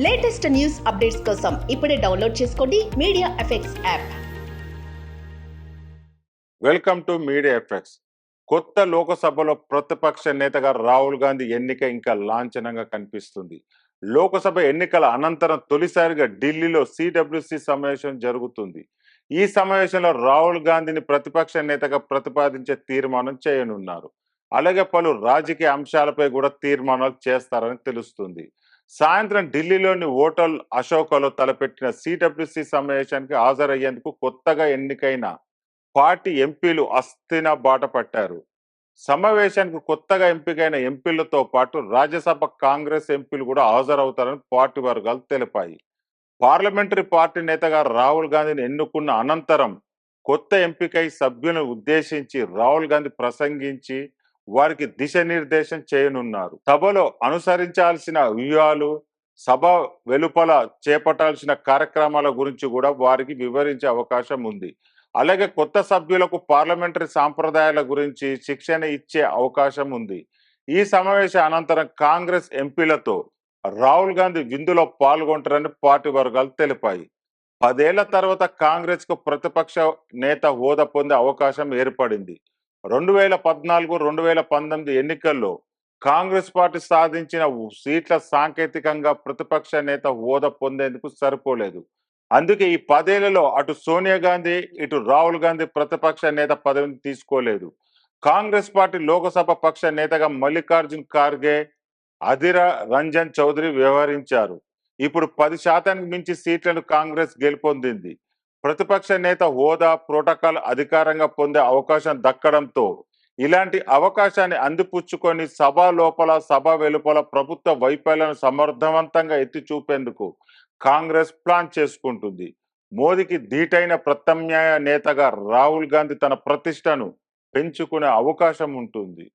Latest news updates కోసం ఇప్పుడే download చేసుకోండి media effects app. Welcome to media effects. కొత్త లోకసభలో ప్రతిపక్ష నేతగా రాహుల్ గాంధీ ఎన్నిక ఇంకా లాంఛనంగా కనిపిస్తుంది. లోకసభ ఎన్నికల అనంతరం తొలిసారిగా ఢిల్లీలో సిడబ్ల్యూసి సమావేశం జరుగుతుంది. ఈ సమావేశంలో రాహుల్ గాంధీని ప్రతిపక్ష నేతగా ప్రతిపాదించే తీర్మానం చేయనున్నారు. అలాగే పలు రాజకీయ అంశాలపై కూడా తీర్మానాలు చేస్తారని తెలుస్తుంది. సాయంత్రం ఢిల్లీలోని హోటల్ అశోకలో తలపెట్టిన సిడబ్ల్యూసి సమావేశానికి హాజరయ్యేందుకు కొత్తగా ఎన్నికైన పార్టీ ఎంపీలు అస్థిన బాట పట్టారు. సమావేశానికి కొత్తగా ఎంపికైన ఎంపీలతో పాటు రాజ్యసభ కాంగ్రెస్ ఎంపీలు కూడా హాజరవుతారని పార్టీ వర్గాలు తెలిపాయి. పార్లమెంటరీ పార్టీ నేతగా రాహుల్ గాంధీని ఎన్నుకున్న అనంతరం కొత్త ఎంపికై సభ్యులను ఉద్దేశించి రాహుల్ గాంధీ ప్రసంగించి వారికి దిశానిర్దేశం చేయనున్నారు. సభలో అనుసరించాల్సిన వ్యూహాలు, సభ వెలుపల చేపట్టాల్సిన కార్యక్రమాల గురించి కూడా వారికి వివరించే అవకాశం ఉంది. అలాగే కొత్త సభ్యులకు పార్లమెంటరీ సాంప్రదాయాల గురించి శిక్షణ ఇచ్చే అవకాశం ఉంది. ఈ సమావేశ అనంతరం కాంగ్రెస్ ఎంపీలతో రాహుల్ గాంధీ విందులో పాల్గొంటారని పార్టీ వర్గాలు తెలిపాయి. 10 ఏళ్ల తర్వాత కాంగ్రెస్ కు ప్రతిపక్ష నేత హోదా పొందే అవకాశం ఏర్పడింది. 2014, 2019 ఎన్నికల్లో కాంగ్రెస్ పార్టీ సాధించిన సీట్ల సాంకేతికంగా ప్రతిపక్ష నేత హోదా పొందేందుకు సరిపోలేదు. అందుకే ఈ 10 ఏళ్లలో అటు సోనియా గాంధీ, ఇటు రాహుల్ గాంధీ ప్రతిపక్ష నేత పదవిని తీసుకోలేదు. కాంగ్రెస్ పార్టీ లోకసభ పక్ష నేతగా మల్లికార్జున్ ఖార్గే, అధీర రంజన్ చౌదరి వ్యవహరించారు. ఇప్పుడు 10% మించి సీట్లను కాంగ్రెస్ గెలుపొందింది. ప్రతిపక్ష నేత హోదా, ప్రోటోకాల్ అధికారంగా పొందే అవకాశం దక్కడంతో ఇలాంటి అవకాశాన్ని అందిపుచ్చుకొని సభ లోపల, సభ వెలుపల ప్రభుత్వ వైఫల్యాలను సమర్థవంతంగా ఎత్తి చూపేందుకు కాంగ్రెస్ ప్లాన్ చేసుకుంటుంది. మోదీకి ధీటైన ప్రత్యామ్నాయ నేతగా రాహుల్ గాంధీ తన ప్రతిష్టను పెంచుకునే అవకాశం ఉంటుంది.